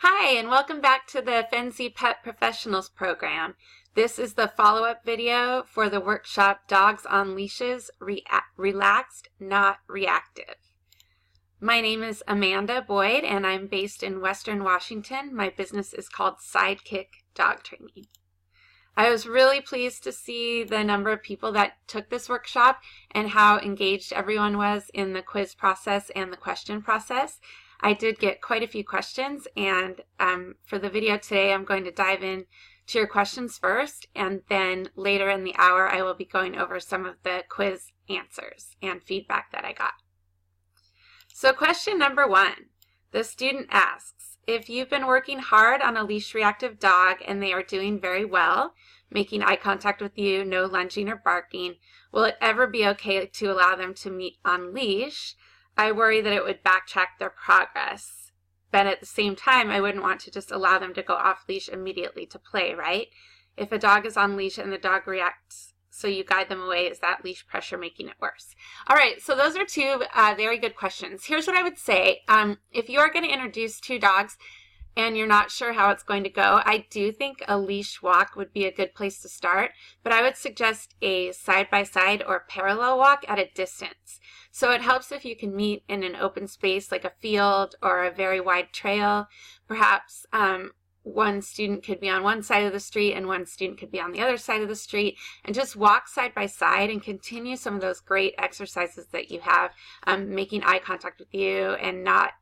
Hi, and welcome back to the Fenzi Pet Professionals program. This is the follow-up video for the workshop Dogs on Leashes, Relaxed, Not Reactive. My name is Amanda Boyd, and I'm based in Western Washington. My business is called Sidekick Dog Training. I was really pleased to see the number of people that took this workshop and how engaged everyone was in the quiz process and the question process. I did get quite a few questions, and for the video today I'm going to dive in to your questions first, and then later in the hour I will be going over some of the quiz answers and feedback that I got. So question number 1, the student asks, if you've been working hard on a leash reactive dog and they are doing very well, making eye contact with you, no lunging or barking, will it ever be okay to allow them to meet on leash? I worry that it would backtrack their progress, but at the same time, I wouldn't want to just allow them to go off leash immediately to play, right? If a dog is on leash and the dog reacts, so you guide them away, is that leash pressure making it worse? All right, so those are two very good questions. Here's what I would say. If you are going to introduce two dogs and you're not sure how it's going to go, I do think a leash walk would be a good place to start, but I would suggest a side-by-side or parallel walk at a distance. So it helps if you can meet in an open space like a field or a very wide trail. Perhaps one student could be on one side of the street and one student could be on the other side of the street, and just walk side by side and continue some of those great exercises that you have, making eye contact with you and not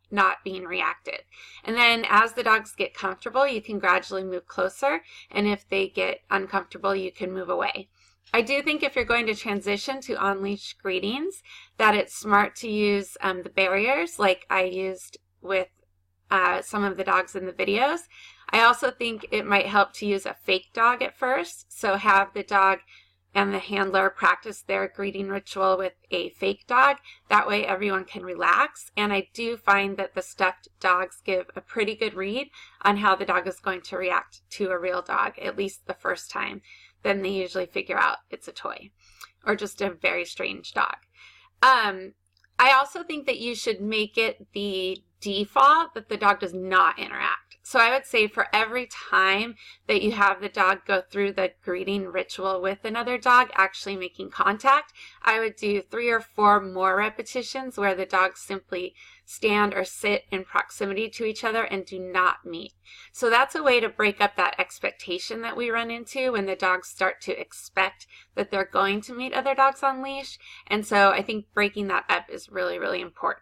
being reactive. And then as the dogs get comfortable, you can gradually move closer, and if they get uncomfortable, you can move away. I do think if you're going to transition to on-leash greetings, that it's smart to use the barriers like I used with some of the dogs in the videos. I also think it might help to use a fake dog at first, so have the dog and the handler practice their greeting ritual with a fake dog. That way everyone can relax, and I do find that the stuffed dogs give a pretty good read on how the dog is going to react to a real dog, at least the first time. Then they usually figure out it's a toy or just a very strange dog. I also think that you should make it the default that the dog does not interact. So I would say for every time that you have the dog go through the greeting ritual with another dog actually making contact, I would do 3 or 4 more repetitions where the dogs simply stand or sit in proximity to each other and do not meet. So that's a way to break up that expectation that we run into when the dogs start to expect that they're going to meet other dogs on leash. And so I think breaking that up is really, really important.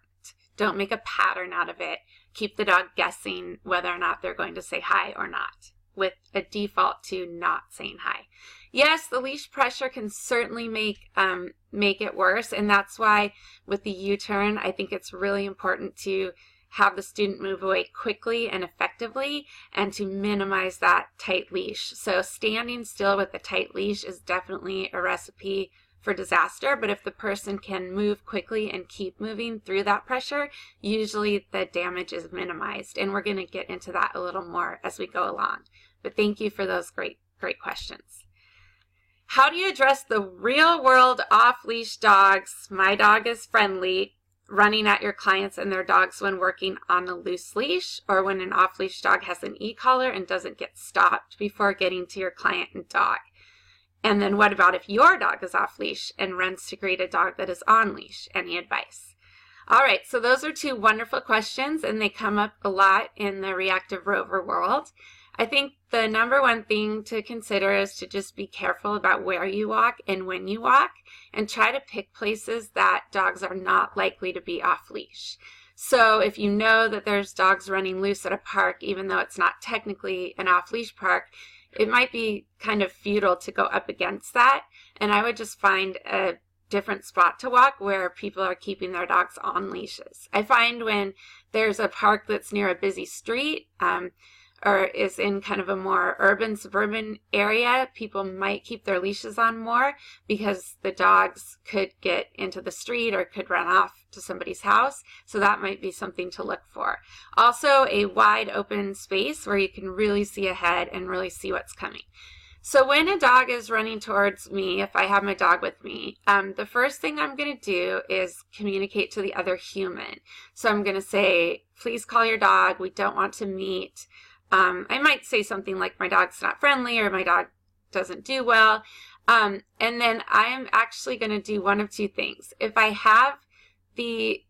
Don't make a pattern out of it. Keep the dog guessing whether or not they're going to say hi or not, with a default to not saying hi. Yes, the leash pressure can certainly make it worse, and that's why with the U-turn, I think it's really important to have the student move away quickly and effectively and to minimize that tight leash. So standing still with a tight leash is definitely a recipe for disaster, but if the person can move quickly and keep moving through that pressure, usually the damage is minimized, and we're going to get into that a little more as we go along. But thank you for those great questions. How do you address the real world off-leash dogs, my dog is friendly, running at your clients and their dogs when working on a loose leash, or when an off-leash dog has an e-collar and doesn't get stopped before getting to your client and dog? And then what about if your dog is off leash and runs to greet a dog that is on leash? Any advice? All right, so those are 2 wonderful questions, and they come up a lot in the reactive rover world. I think the number one thing to consider is to just be careful about where you walk and when you walk, and try to pick places that dogs are not likely to be off leash. So if you know that there's dogs running loose at a park, even though it's not technically an off-leash park, it might be kind of futile to go up against that, and I would just find a different spot to walk where people are keeping their dogs on leashes. I find when there's a park that's near a busy street or is in kind of a more urban, suburban area, people might keep their leashes on more because the dogs could get into the street or could run off to somebody's house. So that might be something to look for. Also, a wide open space where you can really see ahead and really see what's coming. So when a dog is running towards me, if I have my dog with me, the first thing I'm going to do is communicate to the other human. So I'm going to say, please call your dog. We don't want to meet. I might say something like, my dog's not friendly, or my dog doesn't do well. And then I'm actually going to do one of two things. If I have the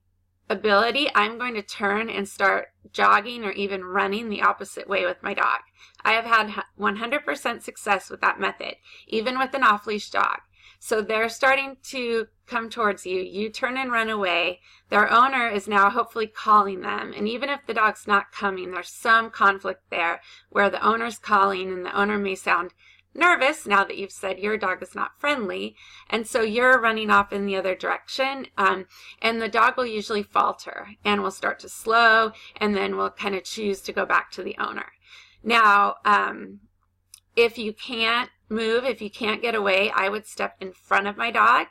ability, I'm going to turn and start jogging or even running the opposite way with my dog. I have had 100% success with that method, even with an off-leash dog. So they're starting to come towards you. You turn and run away. Their owner is now hopefully calling them. And even if the dog's not coming, there's some conflict there where the owner's calling and the owner may sound nervous now that you've said your dog is not friendly, and so you're running off in the other direction, and the dog will usually falter and will start to slow, and then will kind of choose to go back to the owner. Now, if you can't move, if you can't get away, I would step in front of my dog,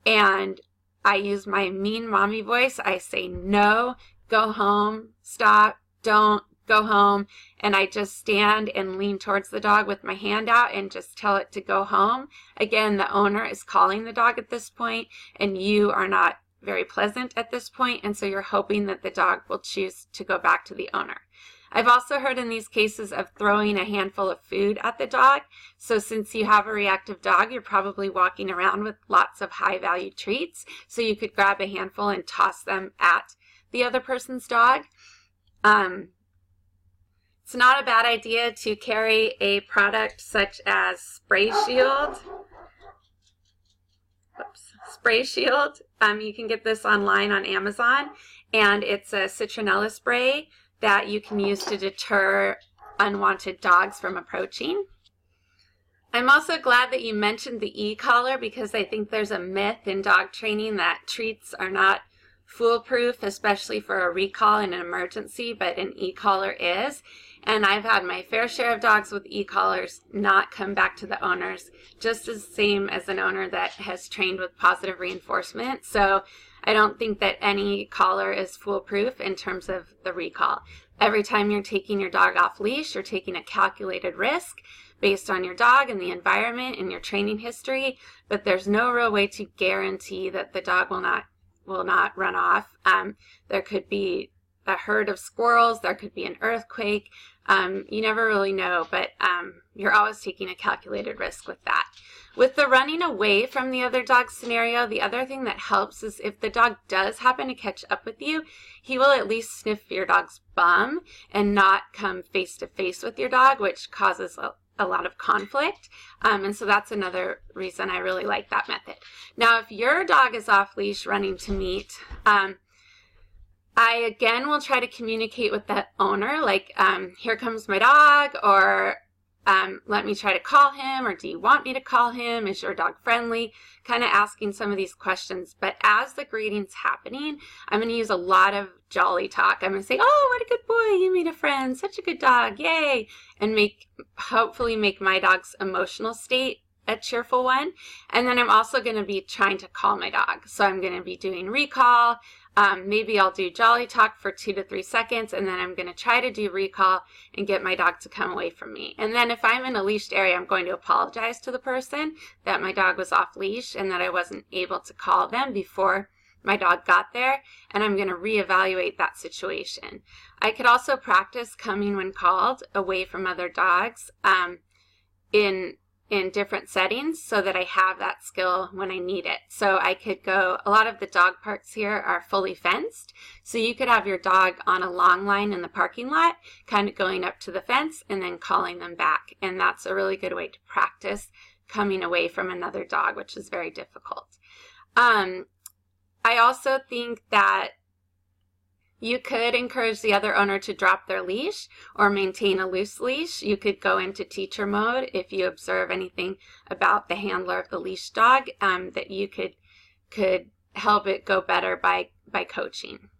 and I use my mean mommy voice. I say, no, go home, stop, don't, go home, and I just stand and lean towards the dog with my hand out and just tell it to go home. Again, the owner is calling the dog at this point, and you are not very pleasant at this point, and so you're hoping that the dog will choose to go back to the owner. I've also heard in these cases of throwing a handful of food at the dog. So since you have a reactive dog, you're probably walking around with lots of high-value treats, so you could grab a handful and toss them at the other person's dog. It's not a bad idea to carry a product such as Spray Shield. Spray Shield. You can get this online on Amazon, and it's a citronella spray that you can use to deter unwanted dogs from approaching. I'm also glad that you mentioned the e-collar, because I think there's a myth in dog training that treats are not foolproof, especially for a recall in an emergency, but an e-collar is. And I've had my fair share of dogs with e-collars not come back to the owners, just as same as an owner that has trained with positive reinforcement. So I don't think that any collar is foolproof in terms of the recall. Every time you're taking your dog off leash, you're taking a calculated risk based on your dog and the environment and your training history, but there's no real way to guarantee that the dog will not run off. There could be a herd of squirrels, there could be an earthquake. You never really know, but you're always taking a calculated risk with that. With the running away from the other dog scenario, the other thing that helps is if the dog does happen to catch up with you, he will at least sniff your dog's bum and not come face to face with your dog, which causes a lot of conflict. And so that's another reason I really like that method. Now, if your dog is off leash running to meet, I again will try to communicate with the owner, like, here comes my dog, or let me try to call him, or do you want me to call him? Is your dog friendly? Kind of asking some of these questions. But as the greeting's happening, I'm going to use a lot of jolly talk. I'm going to say, oh, what a good boy, you made a friend, such a good dog, yay, and hopefully make my dog's emotional state a cheerful one. And then I'm also going to be trying to call my dog. So I'm going to be doing recall. Maybe I'll do jolly talk for 2 to 3 seconds, and then I'm going to try to do recall and get my dog to come away from me. And then if I'm in a leashed area, I'm going to apologize to the person that my dog was off leash and that I wasn't able to call them before my dog got there, and I'm going to reevaluate that situation. I could also practice coming when called away from other dogs in different settings so that I have that skill when I need it. So I could go, a lot of the dog parks here are fully fenced, so you could have your dog on a long line in the parking lot, kind of going up to the fence and then calling them back. And that's a really good way to practice coming away from another dog, which is very difficult. I also think that you could encourage the other owner to drop their leash or maintain a loose leash. You could go into teacher mode if you observe anything about the handler of the leash dog that you could help it go better by coaching.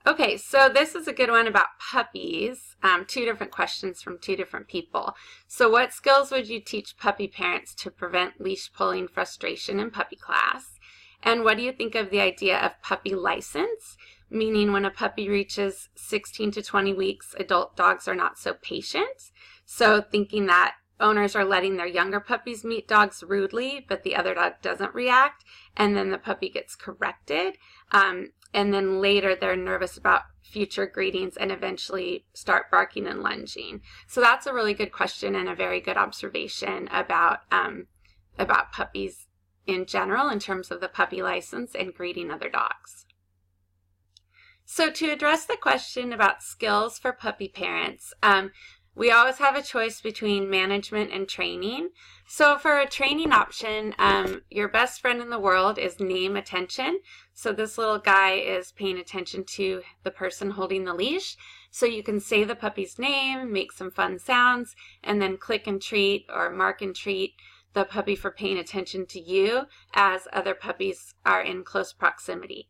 Okay, so this is a good one about puppies. 2 different questions from 2 different people. So what skills would you teach puppy parents to prevent leash pulling frustration in puppy class? And what do you think of the idea of puppy license? meaning when a puppy reaches 16 to 20 weeks, adult dogs are not so patient. So thinking that owners are letting their younger puppies meet dogs rudely, but the other dog doesn't react, and then the puppy gets corrected. And then later they're nervous about future greetings and eventually start barking and lunging. So that's a really good question and a very good observation about puppies in general in terms of the puppy license and greeting other dogs. So to address the question about skills for puppy parents, we always have a choice between management and training. So for a training option, your best friend in the world is name attention. So this little guy is paying attention to the person holding the leash. So you can say the puppy's name, make some fun sounds, and then click and treat or mark and treat the puppy for paying attention to you as other puppies are in close proximity.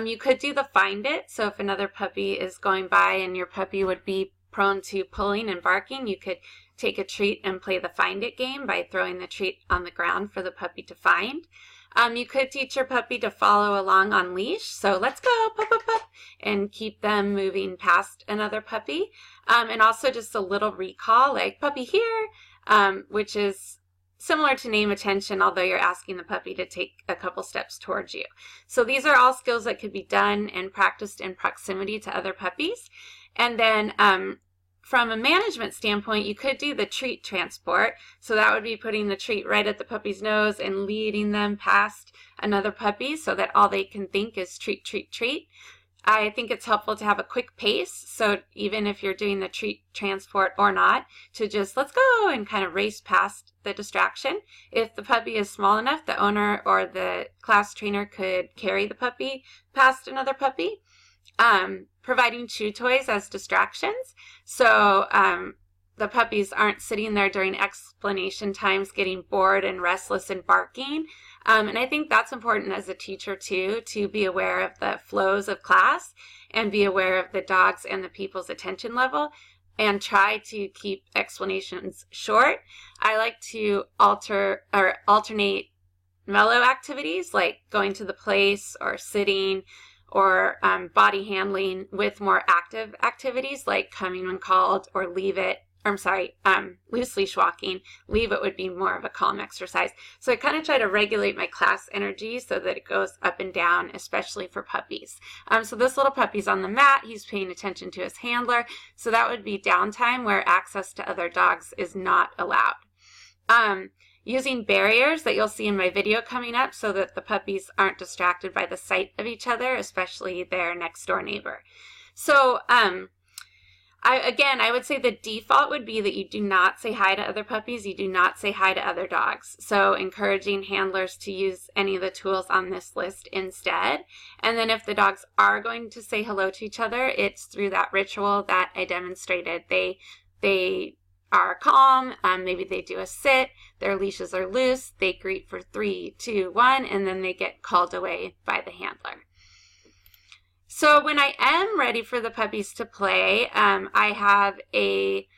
You could do the find it. So if another puppy is going by and your puppy would be prone to pulling and barking, you could take a treat and play the find it game by throwing the treat on the ground for the puppy to find. You could teach your puppy to follow along on leash. So let's go, pup, pup, pup, and keep them moving past another puppy. And also just a little recall like puppy here, which is similar to name attention, although you're asking the puppy to take a couple steps towards you. So these are all skills that could be done and practiced in proximity to other puppies. And then from a management standpoint, you could do the treat transport. So that would be putting the treat right at the puppy's nose and leading them past another puppy so that all they can think is treat, treat, treat. I think it's helpful to have a quick pace. So even if you're doing the treat transport or not, to just let's go and kind of race past the distraction. If the puppy is small enough, the owner or the class trainer could carry the puppy past another puppy. Providing chew toys as distractions. So the puppies aren't sitting there during explanation times getting bored and restless and barking. And I think that's important as a teacher too, to be aware of the flows of class and be aware of the dogs and the people's attention level and try to keep explanations short. I like to alternate mellow activities like going to the place or sitting or body handling with more active activities like coming when called or leave it. Loose leash walking. Leave it would be more of a calm exercise. So I kind of try to regulate my class energy so that it goes up and down, especially for puppies. So this little puppy's on the mat. He's paying attention to his handler. So that would be downtime where access to other dogs is not allowed. Using barriers that you'll see in my video coming up so that the puppies aren't distracted by the sight of each other, especially their next door neighbor. So I would say the default would be that you do not say hi to other puppies. You do not say hi to other dogs. So encouraging handlers to use any of the tools on this list instead. And then if the dogs are going to say hello to each other, it's through that ritual that I demonstrated. They are calm, maybe they do a sit, their leashes are loose, they greet for 3, 2, 1, and then they get called away by the handler. So when I am ready for the puppies to play, I have a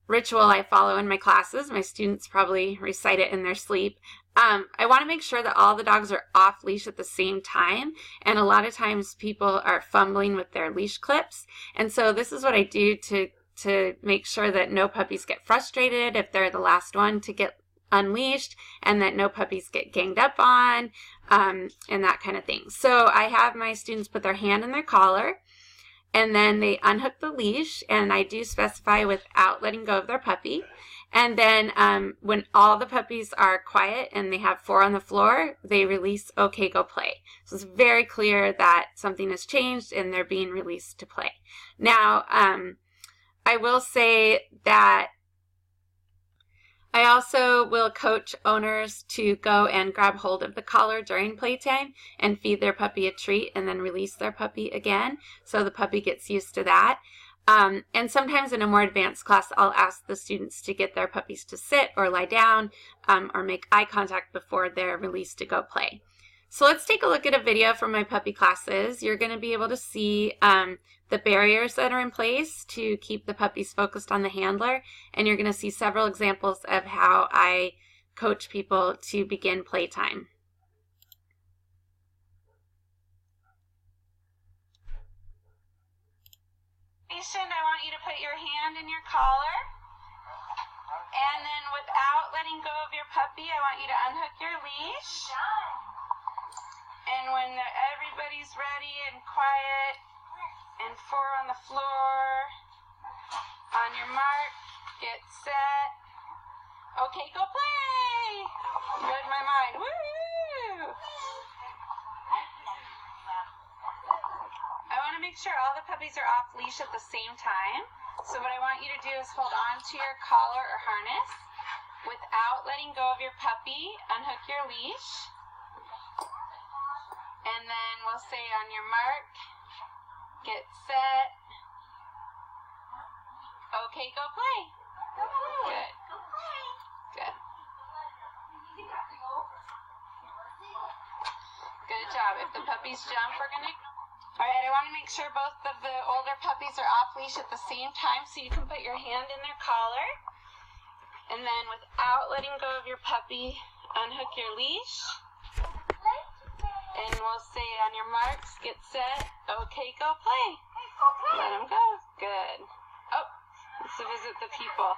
ritual I follow in my classes. My students probably recite it in their sleep. I want to make sure that all the dogs are off leash at the same time, and a lot of times people are fumbling with their leash clips, and so this is what I do to make sure that no puppies get frustrated if they're the last one to get unleashed, and that no puppies get ganged up on, and that kind of thing. So I have my students put their hand in their collar, and then they unhook the leash, and I do specify without letting go of their puppy. And then when all the puppies are quiet and they have 4 on the floor, they release, okay, go play. So it's very clear that something has changed and they're being released to play. Now, I will say that I also will coach owners to go and grab hold of the collar during playtime and feed their puppy a treat and then release their puppy again, so the puppy gets used to that. And sometimes in a more advanced class, I'll ask the students to get their puppies to sit or lie down or make eye contact before they're released to go play. So let's take a look at a video from my puppy classes. You're going to be able to see the barriers that are in place to keep the puppies focused on the handler, and you're going to see several examples of how I coach people to begin playtime. stimulation, I want you to put your hand in your collar. And then without letting go of your puppy, I want you to unhook your leash. And when everybody's ready and quiet, and 4 on the floor, on your mark, get set. Okay, go play! Read my mind. Woo! I want to make sure all the puppies are off leash at the same time. So what I want you to do is hold on to your collar or harness without letting go of your puppy. Unhook your leash. And then we'll say on your mark, get set. Okay, go play. Good. Good. Good job. If the puppies jump, we're going to ignore. All right, I want to make sure both of the older puppies are off leash at the same time, so you can put your hand in their collar. And then without letting go of your puppy, unhook your leash. And we'll say on your marks, get set. Okay, go play. Let them go. Good. Oh, let's visit the people.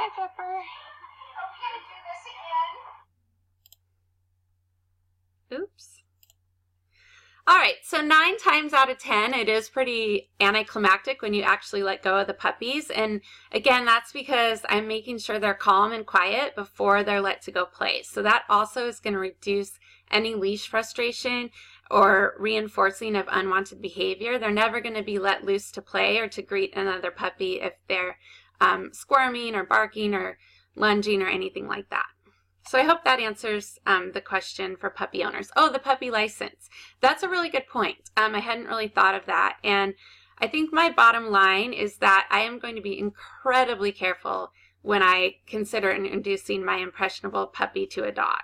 Hi, Pepper. Are we going to do this again? Oops. All right, so 9 times out of 10, it is pretty anticlimactic when you actually let go of the puppies. And again, that's because I'm making sure they're calm and quiet before they're let to go play. So that also is going to reduce any leash frustration or reinforcing of unwanted behavior. They're never going to be let loose to play or to greet another puppy if they're squirming or barking or lunging or anything like that. So I hope that answers the question for puppy owners. Oh, the puppy license. That's a really good point. I hadn't really thought of that. And I think my bottom line is that I am going to be incredibly careful when I consider introducing my impressionable puppy to a dog.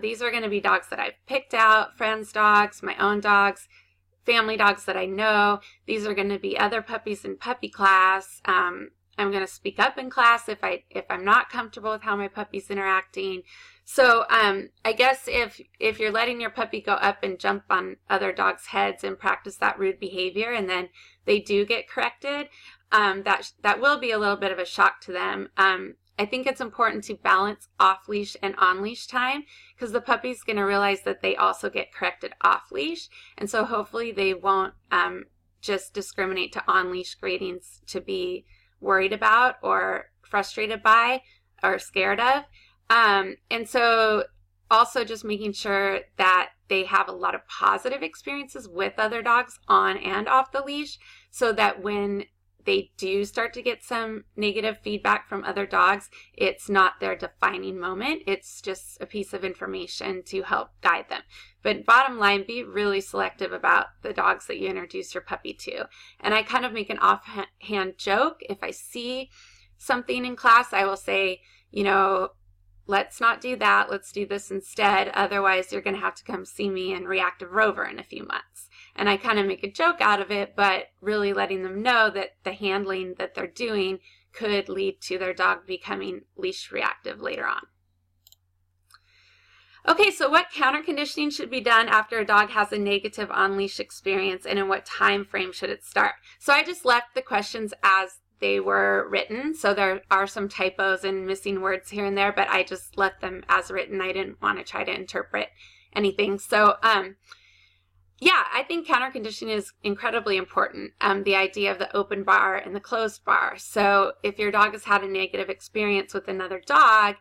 These are going to be dogs that I've picked out, friends' dogs, my own dogs, family dogs that I know. These are going to be other puppies in puppy class. I'm going to speak up in class if I'm not comfortable with how my puppy's interacting. So I guess if you're letting your puppy go up and jump on other dogs' heads and practice that rude behavior, and then they do get corrected, that will be a little bit of a shock to them. I think it's important to balance off-leash and on-leash time, because the puppy's going to realize that they also get corrected off-leash, and so hopefully they won't just discriminate to on-leash gradings to be worried about or frustrated by or scared of. And so also just making sure that they have a lot of positive experiences with other dogs on and off the leash, so that when they do start to get some negative feedback from other dogs, it's not their defining moment. It's just a piece of information to help guide them. But bottom line, be really selective about the dogs that you introduce your puppy to. And I kind of make an offhand joke. If I see something in class, I will say, you know, let's not do that. Let's do this instead. Otherwise, you're going to have to come see me in Reactive Rover in a few months. And I kind of make a joke out of it, but really letting them know that the handling that they're doing could lead to their dog becoming leash reactive later on. Okay, so what counter conditioning should be done after a dog has a negative on-leash experience, and in what time frame should it start? So I just left the questions as they were written, so there are some typos and missing words here and there, but I just left them as written. I didn't want to try to interpret anything. So yeah, I think counter conditioning is incredibly important. The idea of the open bar and the closed bar. So if your dog has had a negative experience with another dog,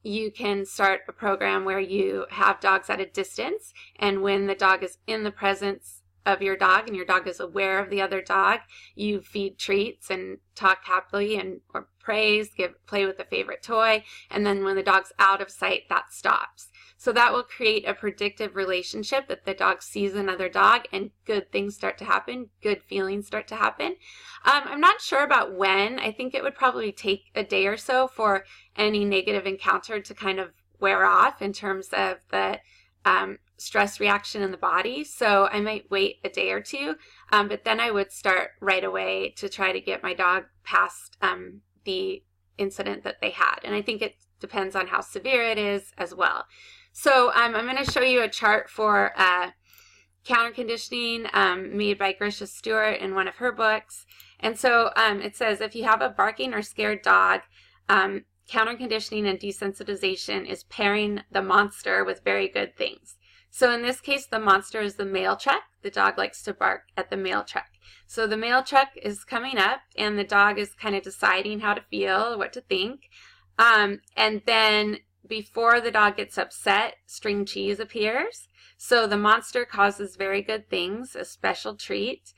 you can start a program where you have dogs at a distance, and when the dog is in the presence of your dog and your dog is aware of the other dog, you feed treats and talk happily and or praise, play with a favorite toy, and then when the dog's out of sight, that stops. So that will create a predictive relationship that the dog sees another dog and good things start to happen, good feelings start to happen. I'm not sure about when. I think it would probably take a day or so for any negative encounter to kind of wear off in terms of the stress reaction in the body. So I might wait a day or two, but then I would start right away to try to get my dog past the incident that they had. And I think it depends on how severe it is as well. So I'm going to show you a chart for counter conditioning made by Grisha Stewart in one of her books. And so it says, if you have a barking or scared dog, counter conditioning and desensitization is pairing the monster with very good things. So in this case, the monster is the mail truck. The dog likes to bark at the mail truck. So the mail truck is coming up and the dog is kind of deciding how to feel, what to think. And then before the dog gets upset, string cheese appears. So the monster causes very good things, a special treat.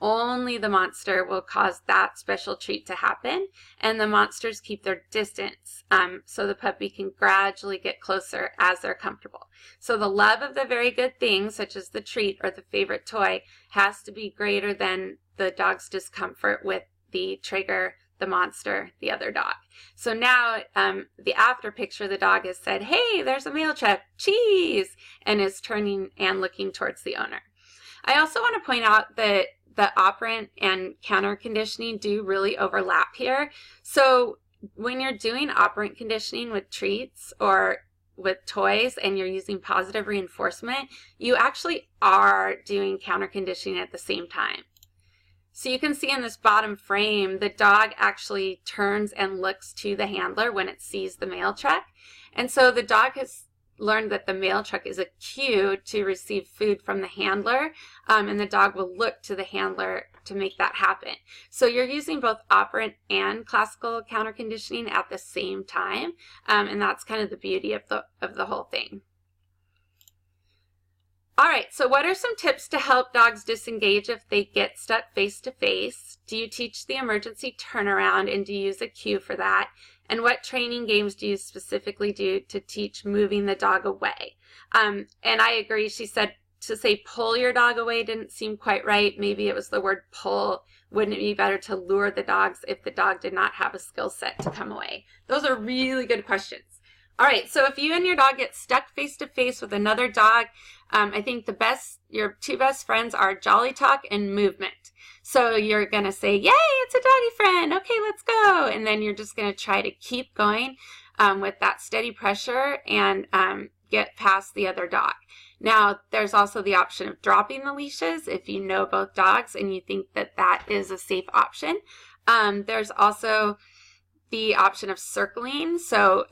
Only the monster will cause that special treat to happen, and the monsters keep their distance so the puppy can gradually get closer as they're comfortable. So the love of the very good things, such as the treat or the favorite toy, has to be greater than the dog's discomfort with the trigger, the monster, the other dog. So now the after picture, the dog has said, hey, there's a mail truck, cheese, and is turning and looking towards the owner. I also want to point out that the operant and counter conditioning do really overlap here. So when you're doing operant conditioning with treats or with toys and you're using positive reinforcement, you actually are doing counter conditioning at the same time. So you can see in this bottom frame, the dog actually turns and looks to the handler when it sees the mail truck. And so the dog has learned that the mail truck is a cue to receive food from the handler, and the dog will look to the handler to make that happen. So you're using both operant and classical counter conditioning at the same time, and that's kind of the beauty of the whole thing. All right, so what are some tips to help dogs disengage if they get stuck face to face? Do you teach the emergency turnaround, and do you use a cue for that? And what training games do you specifically do to teach moving the dog away? And I agree. She said to say pull your dog away didn't seem quite right. Maybe it was the word pull. Wouldn't it be better to lure the dogs if the dog did not have a skill set to come away? Those are really good questions. All right, so if you and your dog get stuck face to face with another dog, I think your two best friends are jolly talk and movement. So you're going to say, yay, it's a doggy friend. Okay, let's go. And then you're just going to try to keep going with that steady pressure and get past the other dog. Now, there's also the option of dropping the leashes if you know both dogs and you think that that is a safe option. There's also the option of circling. So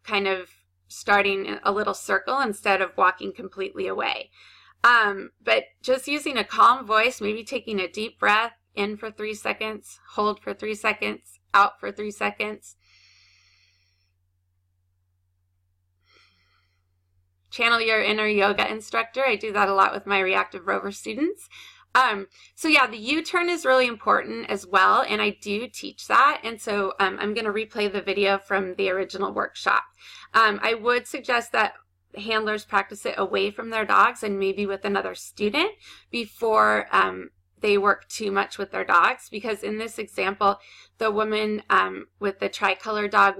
kind of starting a little circle instead of walking completely away. But just using a calm voice, maybe taking a deep breath in for 3 seconds, hold for 3 seconds, out for 3 seconds. Channel your inner yoga instructor. I do that a lot with my Reactive Rover students. So yeah, the U-turn is really important as well, and I do teach that, and so I'm going to replay the video from the original workshop. I would suggest that handlers practice it away from their dogs and maybe with another student before they work too much with their dogs, because in this example, the woman with the tricolor dog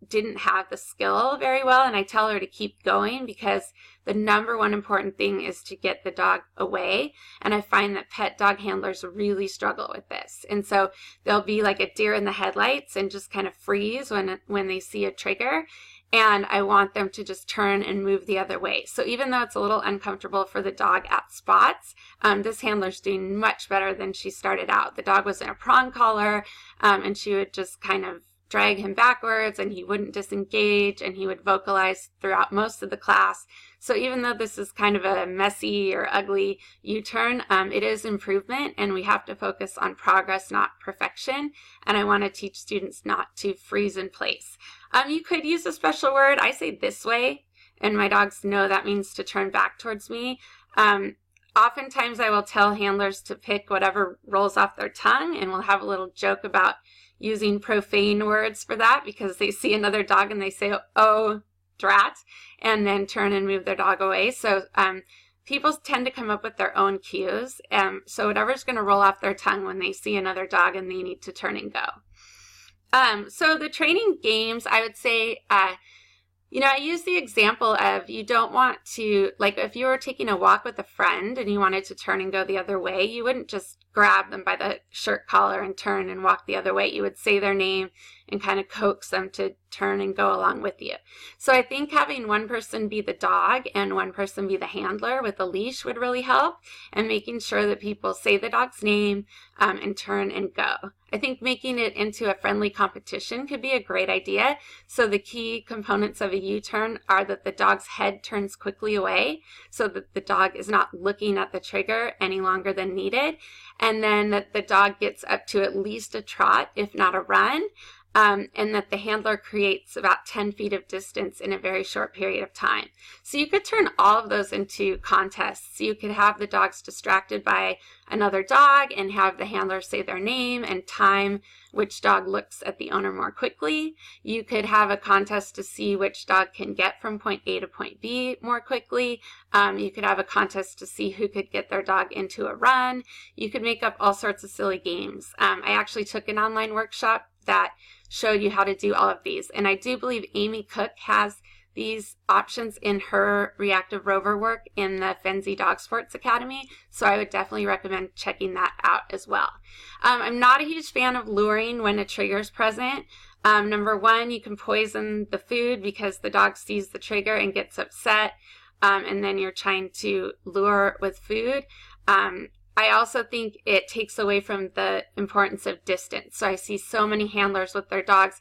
didn't have the skill very well, and I tell her to keep going because the number one important thing is to get the dog away, and I find that pet dog handlers really struggle with this, and so they'll be like a deer in the headlights and just kind of freeze when they see a trigger, and I want them to just turn and move the other way. So even though it's a little uncomfortable for the dog at spots, this handler's doing much better than she started out. The dog was in a prong collar, and she would just kind of drag him backwards and he wouldn't disengage, and he would vocalize throughout most of the class. So even though this is kind of a messy or ugly U-turn, it is improvement, and we have to focus on progress, not perfection. And I want to teach students not to freeze in place. You could use a special word. I say this way, and my dogs know that means to turn back towards me. Oftentimes I will tell handlers to pick whatever rolls off their tongue, and we'll have a little joke about using profane words for that because they see another dog and they say, oh, drat, and then turn and move their dog away. So people tend to come up with their own cues. So whatever's going to roll off their tongue when they see another dog and they need to turn and go. So the training games, I would say, I use the example of you don't want to, like if you were taking a walk with a friend and you wanted to turn and go the other way, you wouldn't just grab them by the shirt collar and turn and walk the other way. You would say their name and kind of coax them to turn and go along with you. So I think having one person be the dog and one person be the handler with a leash would really help, and making sure that people say the dog's name and turn and go. I think making it into a friendly competition could be a great idea. So the key components of a U-turn are that the dog's head turns quickly away so that the dog is not looking at the trigger any longer than needed, and then that the dog gets up to at least a trot, if not a run, and that the handler creates about 10 feet of distance in a very short period of time. So you could turn all of those into contests. You could have the dogs distracted by another dog and have the handler say their name and time which dog looks at the owner more quickly. You could have a contest to see which dog can get from point A to point B more quickly. You could have a contest to see who could get their dog into a run. You could make up all sorts of silly games. I actually took an online workshop that showed you how to do all of these, and I do believe Amy Cook has these options in her Reactive Rover work in the Fenzi Dog Sports Academy, so I would definitely recommend checking that out as well. I'm not a huge fan of luring when a trigger is present. Number one, you can poison the food because the dog sees the trigger and gets upset, and then you're trying to lure with food. I also think it takes away from the importance of distance. So I see so many handlers with their dogs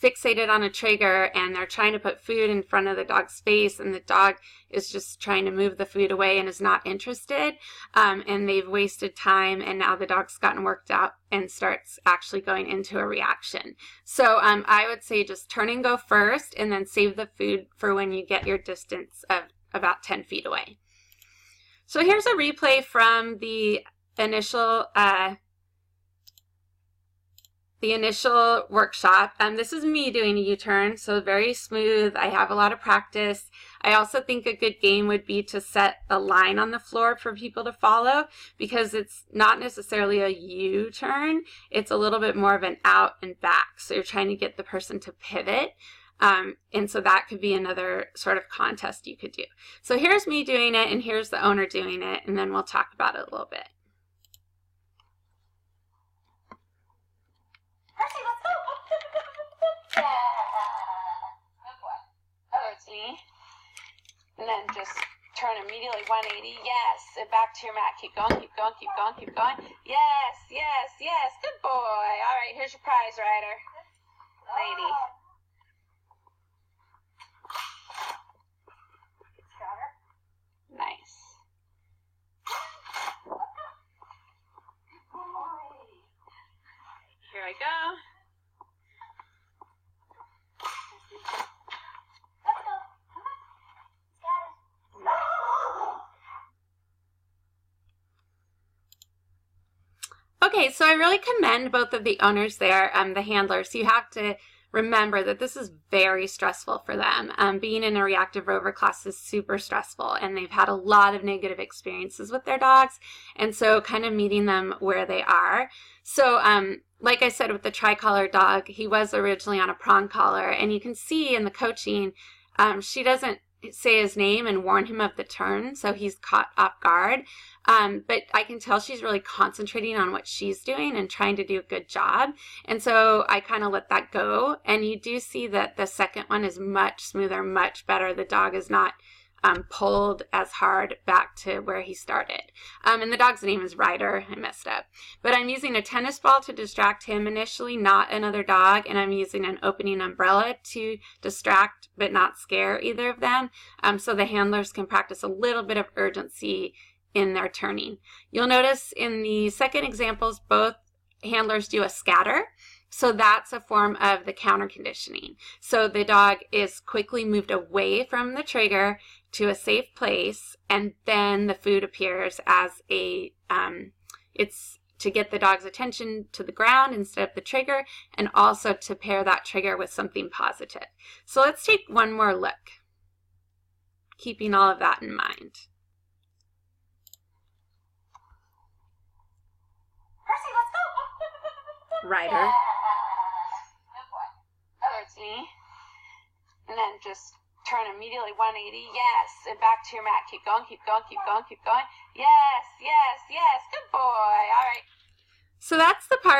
fixated on a trigger, and they're trying to put food in front of the dog's face, and the dog is just trying to move the food away and is not interested, and they've wasted time, and now the dog's gotten worked out and starts actually going into a reaction. So I would say just turn and go first, and then save the food for when you get your distance of about 10 feet away. So here's a replay from the initial workshop. This is me doing a U-turn, so very smooth. I have a lot of practice. I also think a good game would be to set a line on the floor for people to follow, because it's not necessarily a U-turn. It's a little bit more of an out and back. So you're trying to get the person to pivot. And so that could be another sort of contest you could do. So here's me doing it, and here's the owner doing it, and then we'll talk about it a little bit. Percy, let's go! Yeah! Good boy. Oh, it's me. And then just turn immediately 180. Yes. And back to your mat. Keep going, keep going, keep going, keep going. Yes, yes, yes. Good boy. All right, here's your prize, Ryder. Lady. Nice. Here I go. Let's go. Okay, so I really commend both of the owners there, the handlers. You have to remember that this is very stressful for them. Being in a Reactive Rover class is super stressful, and they've had a lot of negative experiences with their dogs, and so kind of meeting them where they are. So like I said with the tri-collar dog, he was originally on a prong collar, and you can see in the coaching, she doesn't say his name and warn him of the turn, so he's caught off guard. But I can tell she's really concentrating on what she's doing and trying to do a good job. And so I kind of let that go. And you do see that the second one is much smoother, much better. The dog is not pulled as hard back to where he started. And the dog's name is Ryder. I messed up. But I'm using a tennis ball to distract him initially, not another dog. And I'm using an opening umbrella to distract but not scare either of them. So the handlers can practice a little bit of urgency in their turning. You'll notice in the second examples, both handlers do a scatter. So that's a form of the counter conditioning. So the dog is quickly moved away from the trigger to a safe place, and then the food appears as a, it's to get the dog's attention to the ground instead of the trigger, and also to pair that trigger with something positive. So let's take one more look, keeping all of that in mind. Percy, let's go! Ryder. Good boy. Oh, it's me. And then just turn immediately 180. Yes. And back to your mat. Keep going, keep going, keep going, keep going. Yes, yes, yes. Good boy. All right.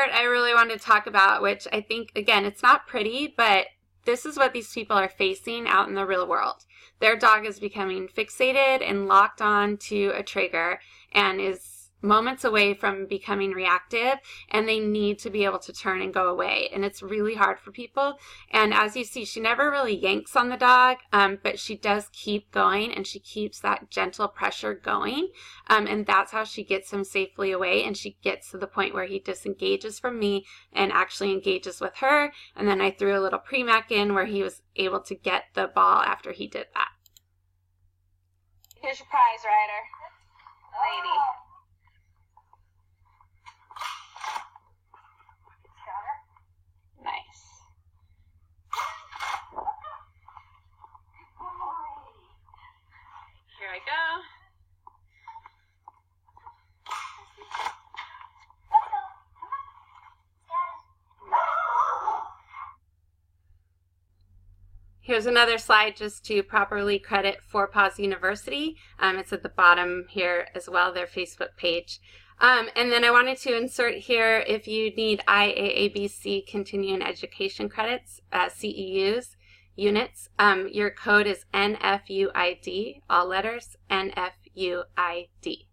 part I really wanted to talk about, which I think, again, it's not pretty, but this is what these people are facing out in the real world. Their dog is becoming fixated and locked on to a trigger and is moments away from becoming reactive, and they need to be able to turn and go away. And it's really hard for people. And as you see, she never really yanks on the dog, but she does keep going, and she keeps that gentle pressure going. And that's how she gets him safely away. And she gets to the point where he disengages from me and actually engages with her. And then I threw a little pre-mac in where he was able to get the ball after he did that. Here's your prize, Ryder. Lady. Nice. Here I go. Here's another slide just to properly credit Four Paws University. It's at the bottom here as well, their Facebook page. And then I wanted to insert here, if you need IAABC Continuing Education Credits, CEUs, units, your code is NFUID, all letters, NFUID.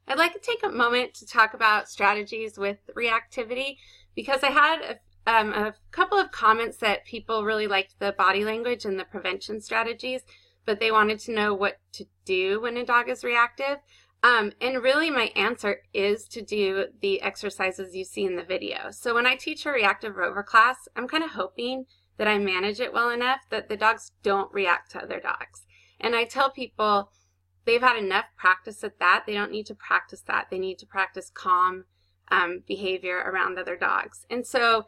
I'd like to take a moment to talk about strategies with reactivity, because I had a couple of comments that people really liked the body language and the prevention strategies, but they wanted to know what to do when a dog is reactive. And really my answer is to do the exercises you see in the video. So when I teach a reactive rover class, I'm kind of hoping that I manage it well enough that the dogs don't react to other dogs. And I tell people they've had enough practice at that. They don't need to practice that. They need to practice calm behavior around other dogs. And so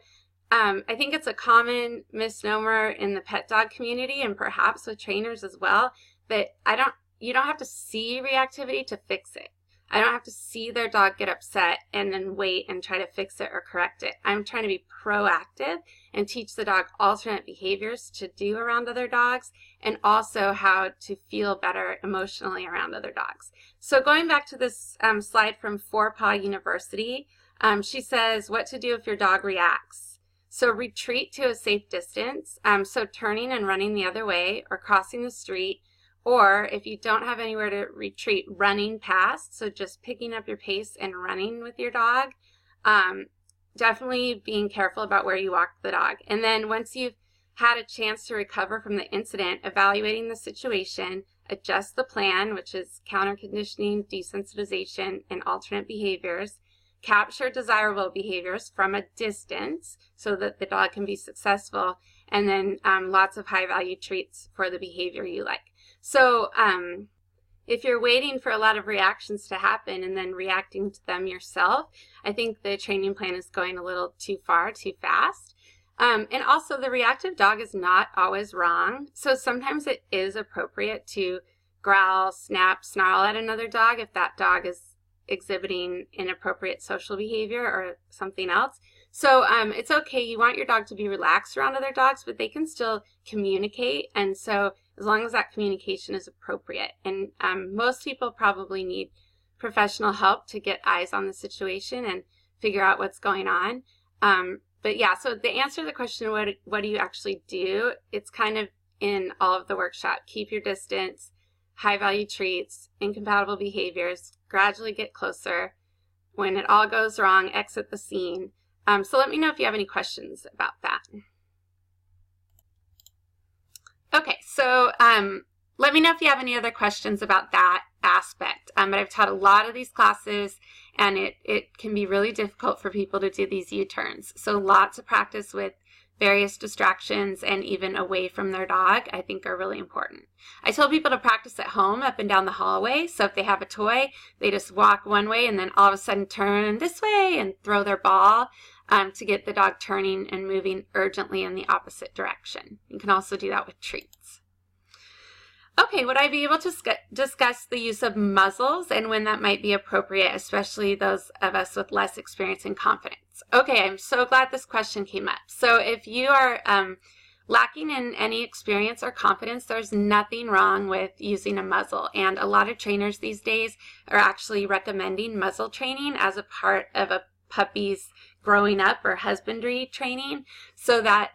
I think it's a common misnomer in the pet dog community, and perhaps with trainers as well, that you don't have to see reactivity to fix it. I don't have to see their dog get upset and then wait and try to fix it or correct it. I'm trying to be proactive and teach the dog alternate behaviors to do around other dogs, and also how to feel better emotionally around other dogs. So going back to this slide from Four Paw University, she says what to do if your dog reacts. So retreat to a safe distance, so turning and running the other way or crossing the street, or if you don't have anywhere to retreat, running past, so just picking up your pace and running with your dog. Definitely being careful about where you walk the dog. And then once you've had a chance to recover from the incident, evaluating the situation, adjust the plan, which is counter conditioning, desensitization, and alternate behaviors. Capture desirable behaviors from a distance so that the dog can be successful, and then lots of high value treats for the behavior you like. So if you're waiting for a lot of reactions to happen and then reacting to them yourself, I think the training plan is going a little too far, too fast. And also the reactive dog is not always wrong. So sometimes it is appropriate to growl, snap, snarl at another dog if that dog is exhibiting inappropriate social behavior or something else. So it's okay. You want your dog to be relaxed around other dogs, but they can still communicate. And so as long as that communication is appropriate. And most people probably need professional help to get eyes on the situation and figure out what's going on. But yeah, so the answer to the question, what do you actually do? It's kind of in all of the workshop. Keep your distance, high value treats, incompatible behaviors, gradually get closer. When it all goes wrong, exit the scene. So let me know if you have any questions about that. Okay, so let me know if you have any other questions about that aspect. But I've taught a lot of these classes, and it can be really difficult for people to do these U-turns. So lots of practice with various distractions and even away from their dog, I think are really important. I tell people to practice at home up and down the hallway. So if they have a toy, they just walk one way and then all of a sudden turn this way and throw their ball to get the dog turning and moving urgently in the opposite direction. You can also do that with treats. Okay, would I be able to discuss the use of muzzles and when that might be appropriate, especially those of us with less experience and confidence? Okay, I'm so glad this question came up. So if you are lacking in any experience or confidence, there's nothing wrong with using a muzzle. And a lot of trainers these days are actually recommending muzzle training as a part of a puppies growing up or husbandry training so that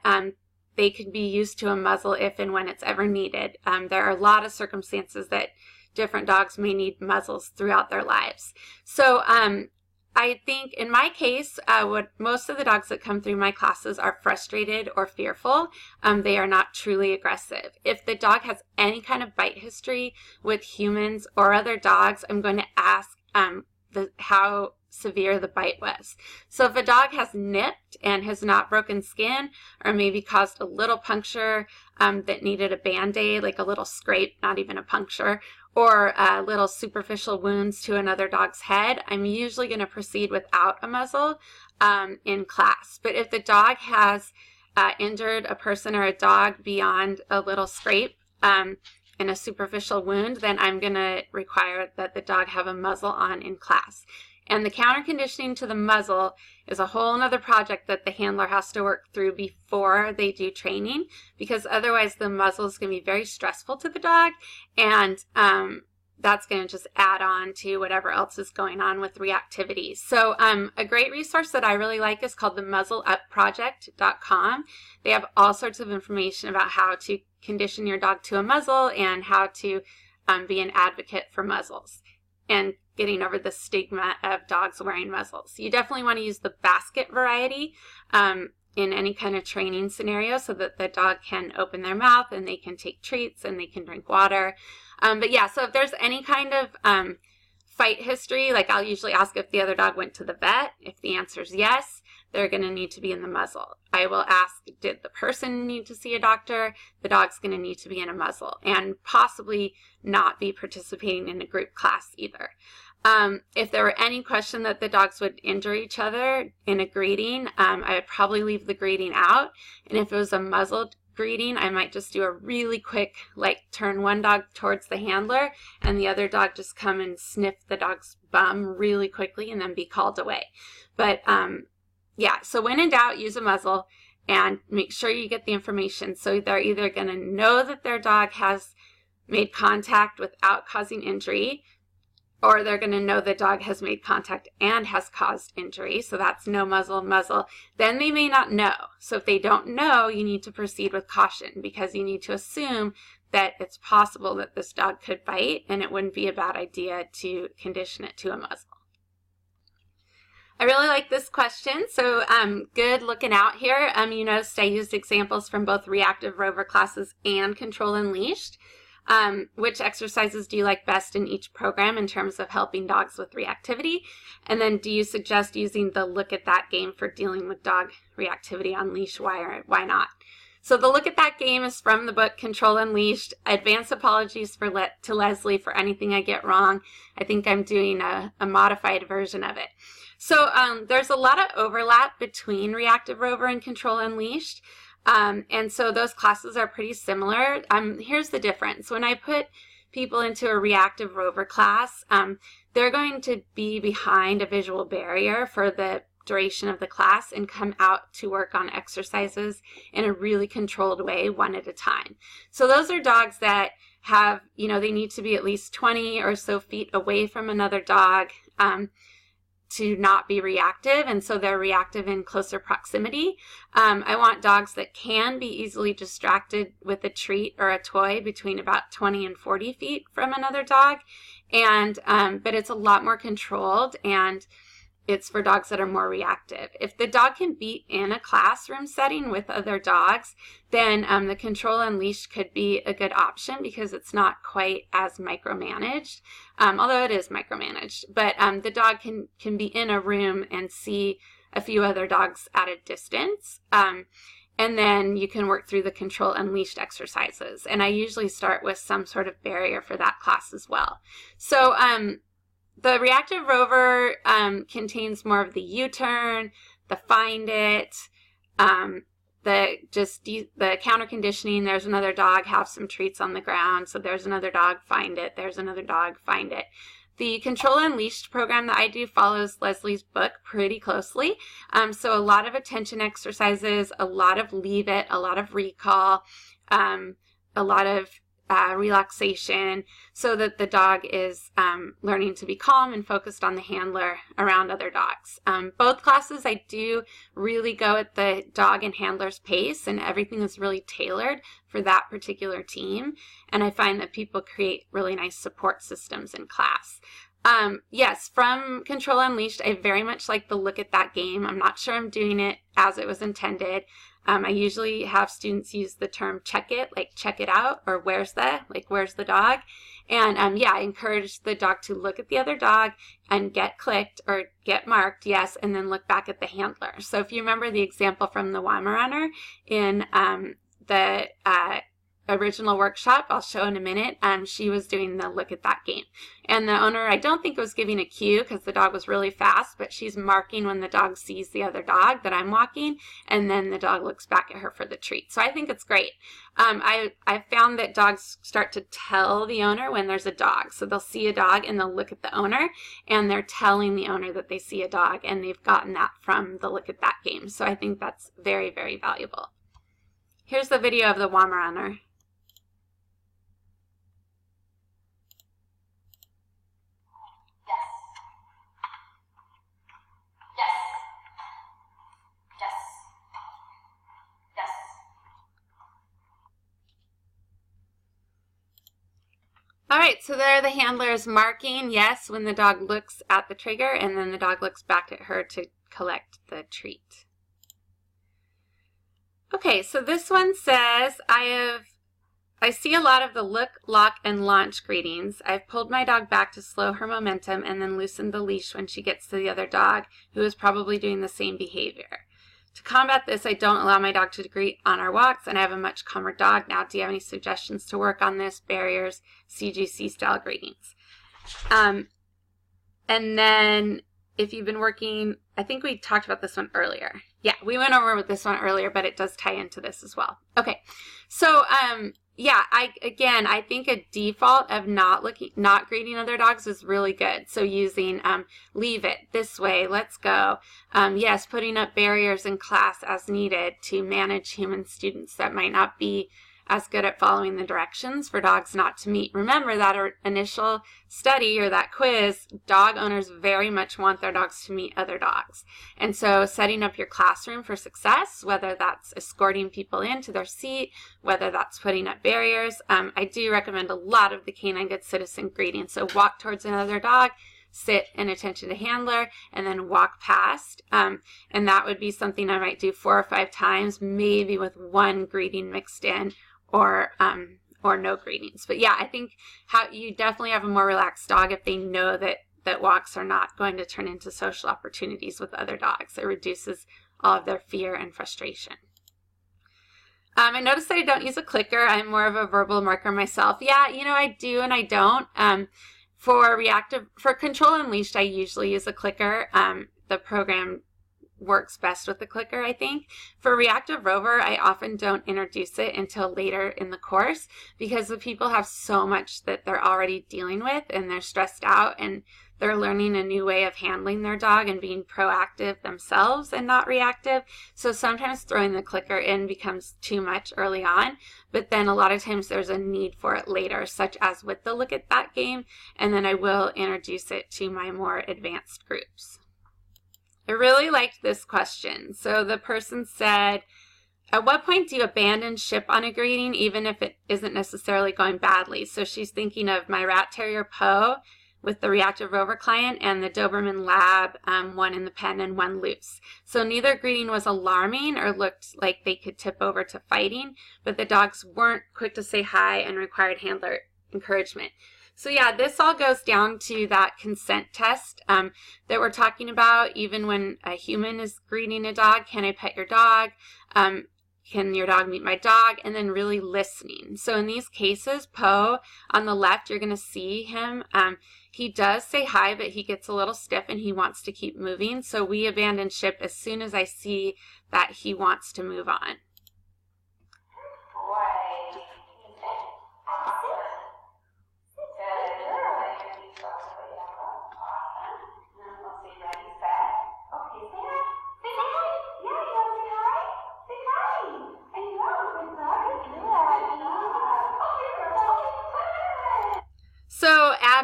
they can be used to a muzzle if and when it's ever needed. There are a lot of circumstances that different dogs may need muzzles throughout their lives. So I think in my case, what most of the dogs that come through my classes are frustrated or fearful. They are not truly aggressive. If the dog has any kind of bite history with humans or other dogs, I'm going to ask how severe the bite was. So if a dog has nipped and has not broken skin or maybe caused a little puncture that needed a Band-Aid, like a little scrape, not even a puncture, or little superficial wounds to another dog's head, I'm usually going to proceed without a muzzle in class. But if the dog has injured a person or a dog beyond a little scrape and a superficial wound, then I'm going to require that the dog have a muzzle on in class. And the counter conditioning to the muzzle is a whole other project that the handler has to work through before they do training, because otherwise the muzzle is going to be very stressful to the dog, and that's going to just add on to whatever else is going on with reactivity. So a great resource that I really like is called the muzzleupproject.com. They have all sorts of information about how to condition your dog to a muzzle and how to be an advocate for muzzles and getting over the stigma of dogs wearing muzzles. You definitely want to use the basket variety in any kind of training scenario so that the dog can open their mouth and they can take treats and they can drink water. But yeah, so if there's any kind of fight history, like I'll usually ask if the other dog went to the vet. If the answer is yes, they're going to need to be in the muzzle. I will ask, did the person need to see a doctor? The dog's going to need to be in a muzzle and possibly not be participating in a group class either. If there were any question that the dogs would injure each other in a greeting, I would probably leave the greeting out. And if it was a muzzled greeting, I might just do a really quick, like turn one dog towards the handler and the other dog just come and sniff the dog's bum really quickly and then be called away. But yeah, so when in doubt, use a muzzle and make sure you get the information. So they're either going to know that their dog has made contact without causing injury, or they're going to know the dog has made contact and has caused injury. So that's no muzzle, muzzle. Then they may not know. So if they don't know, you need to proceed with caution because you need to assume that it's possible that this dog could bite and it wouldn't be a bad idea to condition it to a muzzle. I really like this question, so good looking out here. You noticed I used examples from both Reactive Rover classes and Control Unleashed. Which exercises do you like best in each program in terms of helping dogs with reactivity? And then do you suggest using the Look at That game for dealing with dog reactivity on leash? Why not? So the Look at That game is from the book Control Unleashed. Advance apologies to Leslie for anything I get wrong. I think I'm doing a modified version of it. So there's a lot of overlap between Reactive Rover and Control Unleashed. And so those classes are pretty similar. Here's the difference. When I put people into a Reactive Rover class, they're going to be behind a visual barrier for the duration of the class and come out to work on exercises in a really controlled way, one at a time. So those are dogs that have, they need to be at least 20 or so feet away from another dog to not be reactive, and so they're reactive in closer proximity. I want dogs that can be easily distracted with a treat or a toy between about 20 and 40 feet from another dog, and but it's a lot more controlled, and it's for dogs that are more reactive. If the dog can be in a classroom setting with other dogs, then the Control Unleashed could be a good option because it's not quite as micromanaged, although it is micromanaged. But the dog can be in a room and see a few other dogs at a distance. And then you can work through the Control Unleashed exercises. And I usually start with some sort of barrier for that class as well. So the Reactive Rover contains more of the U-turn, the find it, the counter conditioning. There's another dog, have some treats on the ground. So there's another dog, find it. There's another dog, find it. The Control Unleashed program that I do follows Leslie's book pretty closely. So a lot of attention exercises, a lot of leave it, a lot of recall, a lot of relaxation, so that the dog is learning to be calm and focused on the handler around other dogs. Both classes, I do really go at the dog and handler's pace, and everything is really tailored for that particular team. And I find that people create really nice support systems in class. Yes, from Control Unleashed, I very much like the look at that game. I'm not sure I'm doing it as it was intended. I usually have students use the term check it, like check it out, or where's the dog? And yeah, I encourage the dog to look at the other dog and get clicked or get marked, yes, and then look back at the handler. So if you remember the example from the Weimaraner in the original workshop, I'll show in a minute, she was doing the look at that game. And the owner, I don't think, was giving a cue because the dog was really fast, but she's marking when the dog sees the other dog that I'm walking, and then the dog looks back at her for the treat. So I think it's great. I've found that dogs start to tell the owner when there's a dog. So they'll see a dog and they'll look at the owner, and they're telling the owner that they see a dog, and they've gotten that from the look at that game. So I think that's very, very valuable. Here's the video of the Weimaraner. All right, so there the handler is marking yes when the dog looks at the trigger, and then the dog looks back at her to collect the treat. Okay, so this one says, I see a lot of the look, lock, and launch greetings. I've pulled my dog back to slow her momentum and then loosened the leash when she gets to the other dog, who is probably doing the same behavior. To combat this, I don't allow my dog to greet on our walks, and I have a much calmer dog now. Do you have any suggestions to work on this? Barriers, CGC style greetings. And then if you've been working, I think we talked about this one earlier. Yeah, we went over with this one earlier, but it does tie into this as well. Okay, so yeah, I think a default of not greeting other dogs is really good. So using leave it, this way, let's go. Yes, putting up barriers in class as needed to manage human students that might not be as good at following the directions for dogs not to meet. Remember that initial study or that quiz, dog owners very much want their dogs to meet other dogs. And so setting up your classroom for success, whether that's escorting people into their seat, whether that's putting up barriers, I do recommend a lot of the Canine Good Citizen greeting. So walk towards another dog, sit and attention to handler, and then walk past. And that would be something I might do 4 or 5 times, maybe with one greeting mixed in, or no greetings. But yeah, I think you definitely have a more relaxed dog if they know that walks are not going to turn into social opportunities with other dogs. It reduces all of their fear and frustration. I noticed that I don't use a clicker. I'm more of a verbal marker myself. Yeah, you know, I do and I don't. For Control Unleashed, I usually use a clicker. The program works best with the clicker, I think. For Reactive Rover, I often don't introduce it until later in the course because the people have so much that they're already dealing with, and they're stressed out, and they're learning a new way of handling their dog and being proactive themselves and not reactive. So sometimes throwing the clicker in becomes too much early on, but then a lot of times there's a need for it later, such as with the Look at That game, and then I will introduce it to my more advanced groups. I really liked this question. So the person said, at what point do you abandon ship on a greeting even if it isn't necessarily going badly? So she's thinking of my rat terrier Poe with the Reactive Rover client and the Doberman Lab, one in the pen and one loose. So neither greeting was alarming or looked like they could tip over to fighting, but the dogs weren't quick to say hi and required handler encouragement. So yeah, this all goes down to that consent test that we're talking about. Even when a human is greeting a dog, can I pet your dog? Can your dog meet my dog? And then really listening. So in these cases, Poe, on the left, you're going to see him. He does say hi, but he gets a little stiff and he wants to keep moving. So we abandon ship as soon as I see that he wants to move on.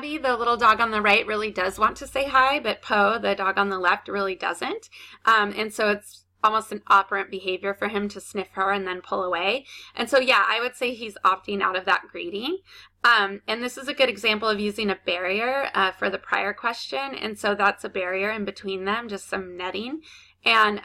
Abby, the little dog on the right, really does want to say hi, but Poe, the dog on the left, really doesn't. And so it's almost an operant behavior for him to sniff her and then pull away. And so, yeah, I would say he's opting out of that greeting. And this is a good example of using a barrier for the prior question. And so that's a barrier in between them, just some netting. And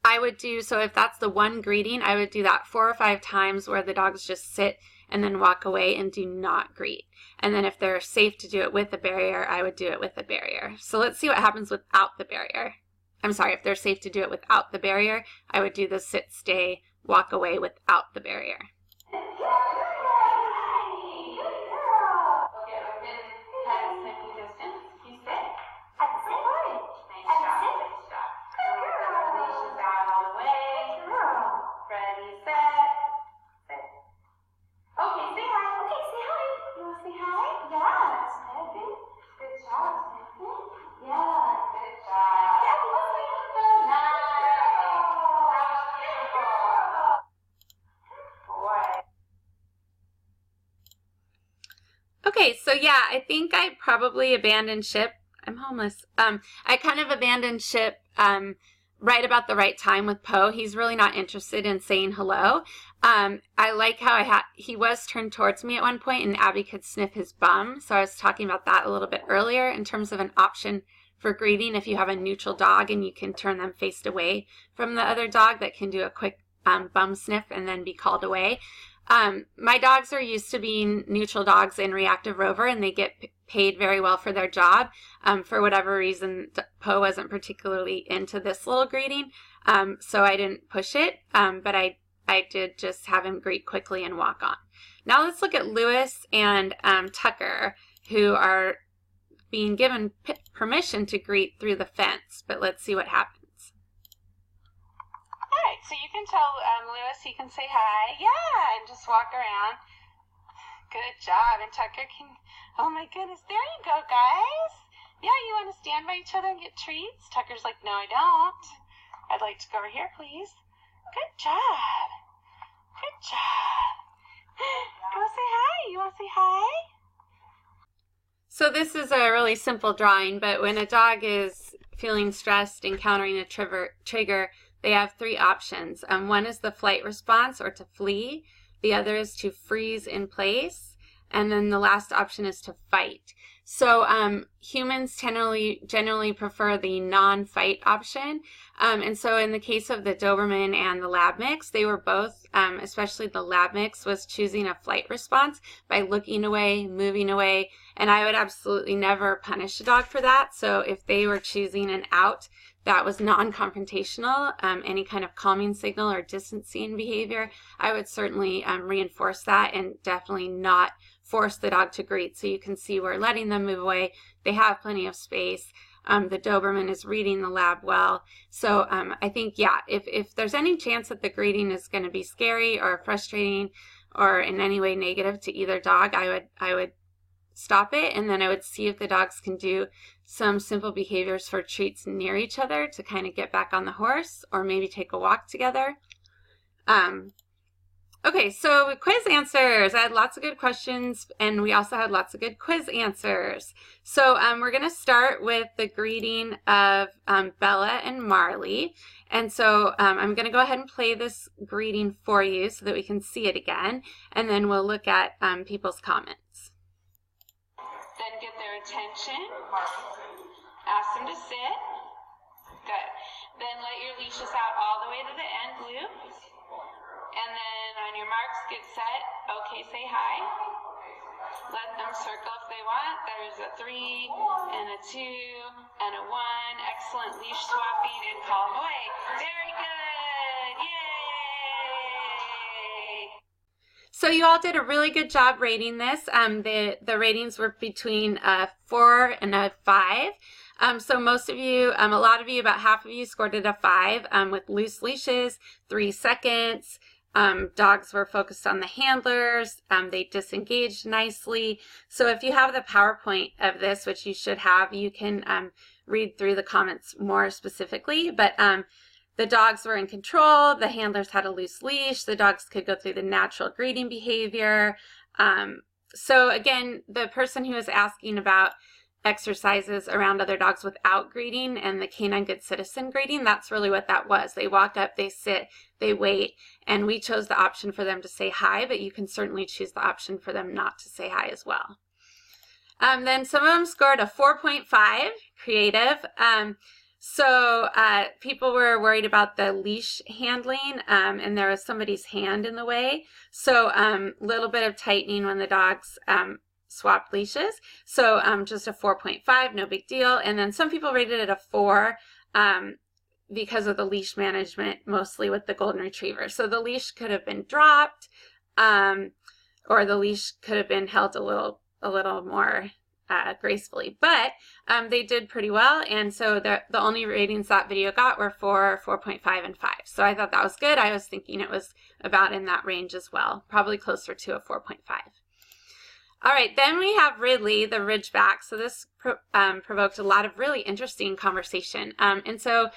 I would do, so if that's the one greeting, I would do that 4 or 5 times where the dogs just sit and then walk away and do not greet. And then if they're safe to do it with a barrier, I would do it with a barrier. So let's see what happens without the barrier. I'm sorry, if they're safe to do it without the barrier, I would do the sit, stay, walk away without the barrier. Okay, so yeah, I think I probably abandoned ship. I'm homeless. I kind of abandoned ship right about the right time with Poe. He's really not interested in saying hello. I like how he was turned towards me at one point and Abby could sniff his bum. So I was talking about that a little bit earlier in terms of an option for greeting. If you have a neutral dog and you can turn them faced away from the other dog, that can do a quick bum sniff and then be called away. My dogs are used to being neutral dogs in Reactive Rover, and they get paid very well for their job. For whatever reason, Poe wasn't particularly into this little greeting, so I didn't push it, but I did just have him greet quickly and walk on. Now let's look at Lewis and Tucker, who are being given permission to greet through the fence, but let's see what happens. So you can tell Lewis he can say hi, yeah, and just walk around. Good job. And Tucker can, oh my goodness, there you go, guys. Yeah, you want to stand by each other and get treats? Tucker's like, no, I don't. I'd like to go over here, please. Good job. Good job. Go say hi. You want to say hi? So this is a really simple drawing, but when a dog is feeling stressed, encountering a trigger, they have 3 options. One is the flight response, or to flee. The other is to freeze in place. And then the last option is to fight. So humans generally prefer the non-fight option. And so in the case of the Doberman and the lab mix, they were both, especially the lab mix, was choosing a flight response by looking away, moving away. And I would absolutely never punish a dog for that. So if they were choosing an out that was non-confrontational, any kind of calming signal or distancing behavior, I would certainly reinforce that and definitely not force the dog to greet. So you can see we're letting them move away. They have plenty of space. The Doberman is reading the lab well. So I think, yeah, if there's any chance that the greeting is going to be scary or frustrating or in any way negative to either dog, I would stop it, and then I would see if the dogs can do some simple behaviors for treats near each other to kind of get back on the horse, or maybe take a walk together. Okay, so quiz answers. I had lots of good questions, and we also had lots of good quiz answers. So we're going to start with the greeting of Bella and Marley. And so I'm going to go ahead and play this greeting for you so that we can see it again, and then we'll look at people's comments. Then get their attention. Ask them to sit. Good. Then let your leashes out all the way to the end loop. And then on your marks, get set. Okay, say hi. Let them circle if they want. There's a 3 and a 2 and a 1. Excellent leash swapping, and call them away. Very good. Yay! So you all did a really good job rating this. The ratings were between a 4 and a 5. So most of you, a lot of you, about half of you scored it a 5 with loose leashes, 3 seconds. Dogs were focused on the handlers. They disengaged nicely. So if you have the PowerPoint of this, which you should have, you can read through the comments more specifically. But the dogs were in control. The handlers had a loose leash. The dogs could go through the natural greeting behavior. So again, the person who was asking about exercises around other dogs without greeting and the canine good citizen greeting, that's really what that was. They walk up, they sit, they wait, and we chose the option for them to say hi, but you can certainly choose the option for them not to say hi as well. Then some of them scored a 4.5, creative. So people were worried about the leash handling, and there was somebody's hand in the way. So a little bit of tightening when the dogs swapped leashes. So just a 4.5, no big deal. And then some people rated it a 4 because of the leash management, mostly with the Golden Retriever. So the leash could have been dropped, or the leash could have been held a little more gracefully, but they did pretty well. And so the only ratings that video got were 4, 4.5, and 5. So I thought that was good. I was thinking it was about in that range as well, probably closer to a 4.5. All right, then we have Ridley, the Ridgeback. So this provoked a lot of really interesting conversation. And so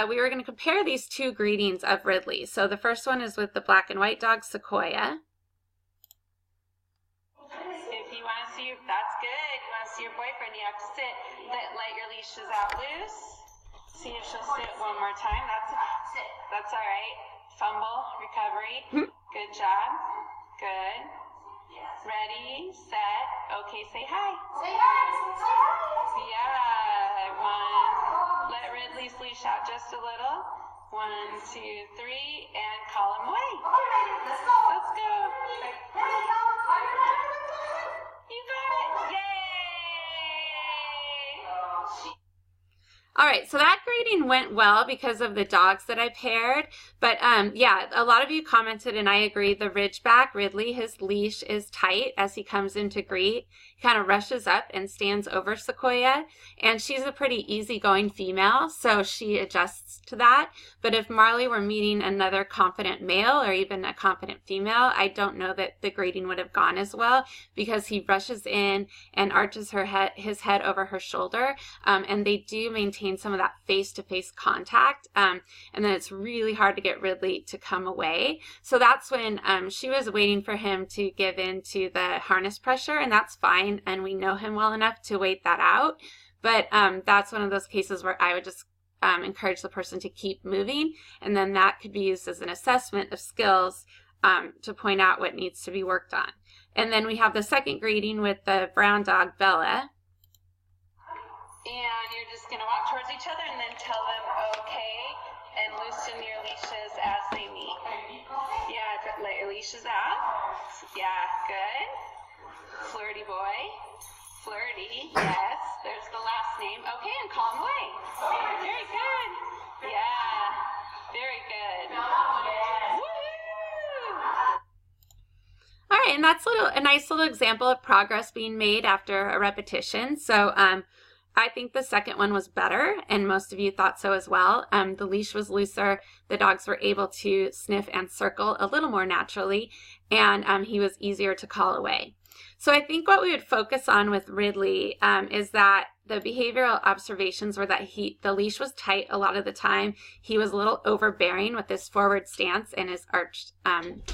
we were going to compare these two greetings of Ridley. So the first one is with the black and white dog, Sequoia. If you want to see, that's good. You want to see your boyfriend, you have to sit. Let your leashes out loose. See if she'll sit one more time. That's all right. Fumble, recovery. Good job. Good. Ready, set, okay, say hi. Say hi. Yeah, 1. Let Ridley's leash out just a little. 1, 2, 3, and call him away. Okay, let's go. Let's go. You got it. Yay! All right, so that grading went well because of the dogs that I paired. But yeah, a lot of you commented, and I agree, the Ridgeback, Ridley, his leash is tight as he comes in to greet. He kind of rushes up and stands over Sequoia, and she's a pretty easygoing female, so she adjusts to that. But if Marley were meeting another confident male or even a confident female, I don't know that the grading would have gone as well because he rushes in and arches his head over her shoulder, and they do maintain some of that face-to-face contact, and then it's really hard to get Ridley to come away. So that's when she was waiting for him to give in to the harness pressure, and that's fine, and we know him well enough to wait that out. But that's one of those cases where I would just encourage the person to keep moving, and then that could be used as an assessment of skills to point out what needs to be worked on. And then we have the second greeting with the brown dog, Bella. And you're just going to walk towards each other and then tell them okay and loosen your leashes as they meet. Yeah, let your leashes out. Yeah, good. Flirty boy. Flirty, yes. There's the last name. Okay, and call him away. Very good. Yeah, very good. Woo-hoo! All right, and that's a nice little example of progress being made after a repetition. So I think the second one was better, and most of you thought so as well. The leash was looser, the dogs were able to sniff and circle a little more naturally, and he was easier to call away. So I think what we would focus on with Ridley is that the behavioral observations were that the leash was tight a lot of the time. He was a little overbearing with his forward stance and his arched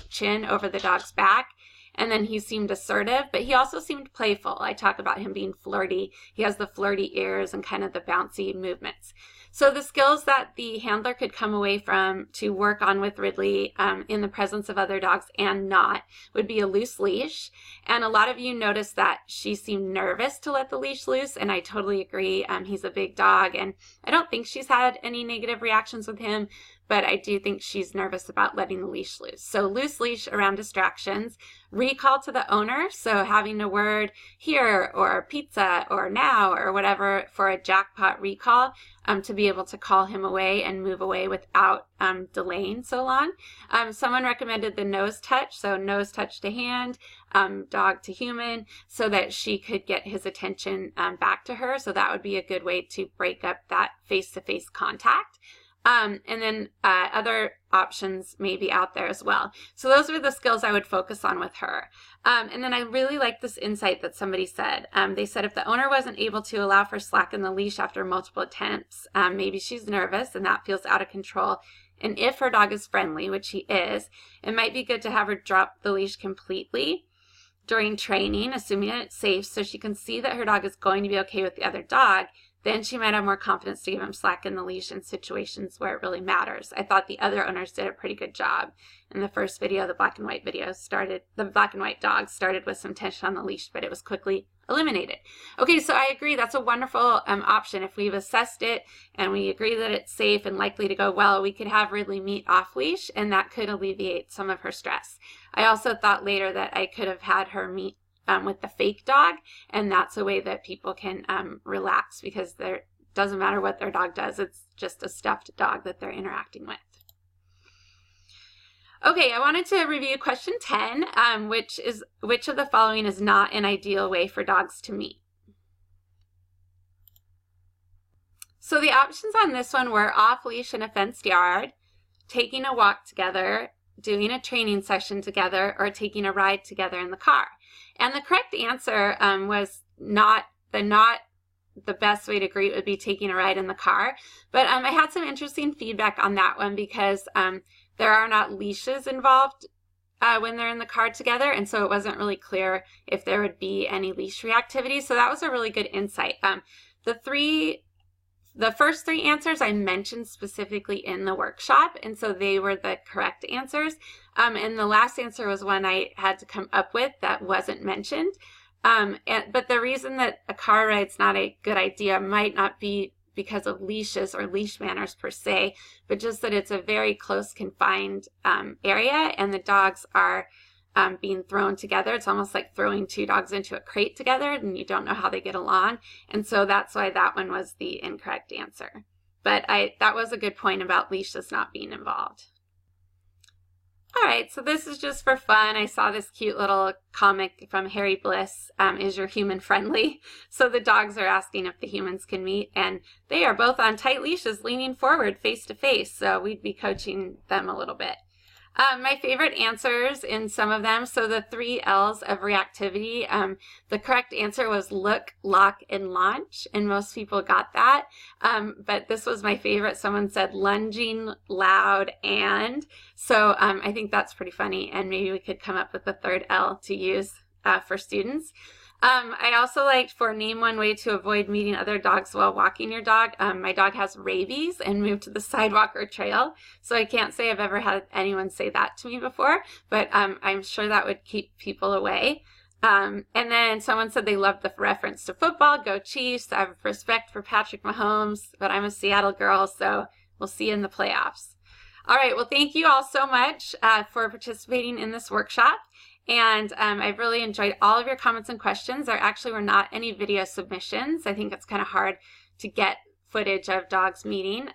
chin over the dog's back. And then he seemed assertive, but he also seemed playful. I talk about him being flirty. He has the flirty ears and kind of the bouncy movements. So the skills that the handler could come away from to work on with Ridley in the presence of other dogs and not would be a loose leash. And a lot of you noticed that she seemed nervous to let the leash loose, and I totally agree. He's a big dog, and I don't think she's had any negative reactions with him, but I do think she's nervous about letting the leash loose. So loose leash around distractions, recall to the owner, so having a word here or pizza or now or whatever for a jackpot recall to be able to call him away and move away without delaying so long. Someone recommended the nose touch, so nose touch to hand, dog to human, so that she could get his attention back to her. So that would be a good way to break up that face-to-face contact. And then other options may be out there as well. So those were the skills I would focus on with her. And then I really like this insight that somebody said. They said if the owner wasn't able to allow for slack in the leash after multiple attempts, maybe she's nervous and that feels out of control. And if her dog is friendly, which he is, it might be good to have her drop the leash completely. during training, assuming it's safe, so she can see that her dog is going to be okay with the other dog, then she might have more confidence to give him slack in the leash in situations where it really matters. I thought the other owners did a pretty good job. In the first video, the black and white dog started with some tension on the leash, but it was quickly eliminated. Okay, so I agree, that's a wonderful option. If we've assessed it and we agree that it's safe and likely to go well, we could have Ridley meet off leash, and that could alleviate some of her stress. I also thought later that I could have had her meet with the fake dog, and that's a way that people can relax, because it doesn't matter what their dog does, it's just a stuffed dog that they're interacting with. Okay, I wanted to review question 10, which of the following is not an ideal way for dogs to meet? So the options on this one were off leash in a fenced yard, taking a walk together, doing a training session together, or taking a ride together in the car. And the correct answer was not the best way to greet would be taking a ride in the car. But I had some interesting feedback on that one, because there are not leashes involved when they're in the car together, and so it wasn't really clear if there would be any leash reactivity. So that was a really good insight. The first three answers I mentioned specifically in the workshop, and so they were the correct answers. And the last answer was one I had to come up with that wasn't mentioned. But the reason that a car ride's not a good idea might not be because of leashes or leash manners per se, but just that it's a very close confined area, and the dogs are being thrown together. It's almost like throwing two dogs into a crate together, and you don't know how they get along. And so that's why that one was the incorrect answer. But that was a good point about leashes not being involved. All right, so this is just for fun. I saw this cute little comic from Harry Bliss, Is Your Human Friendly? So the dogs are asking if the humans can meet, and they are both on tight leashes leaning forward face to face, so we'd be coaching them a little bit. My favorite answers in some of them, so the 3 L's of reactivity, the correct answer was look, lock, and launch, and most people got that. But this was my favorite. Someone said lunging, loud, and. So I think that's pretty funny, and maybe we could come up with a 3rd L to use for students. I also liked for name one way to avoid meeting other dogs while walking your dog. My dog has rabies and moved to the sidewalk or trail, so I can't say I've ever had anyone say that to me before, but I'm sure that would keep people away. And then someone said they loved the reference to football, go Chiefs. I have respect for Patrick Mahomes, but I'm a Seattle girl, so we'll see you in the playoffs. All right, well, thank you all so much for participating in this workshop. And I've really enjoyed all of your comments and questions. There actually were not any video submissions. I think it's kind of hard to get footage of dogs meeting,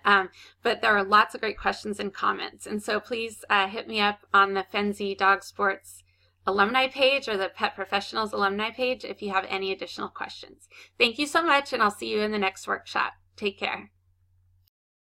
but there are lots of great questions and comments. And so please hit me up on the Fenzi Dog Sports alumni page or the Pet Professionals alumni page if you have any additional questions. Thank you so much, and I'll see you in the next workshop. Take care.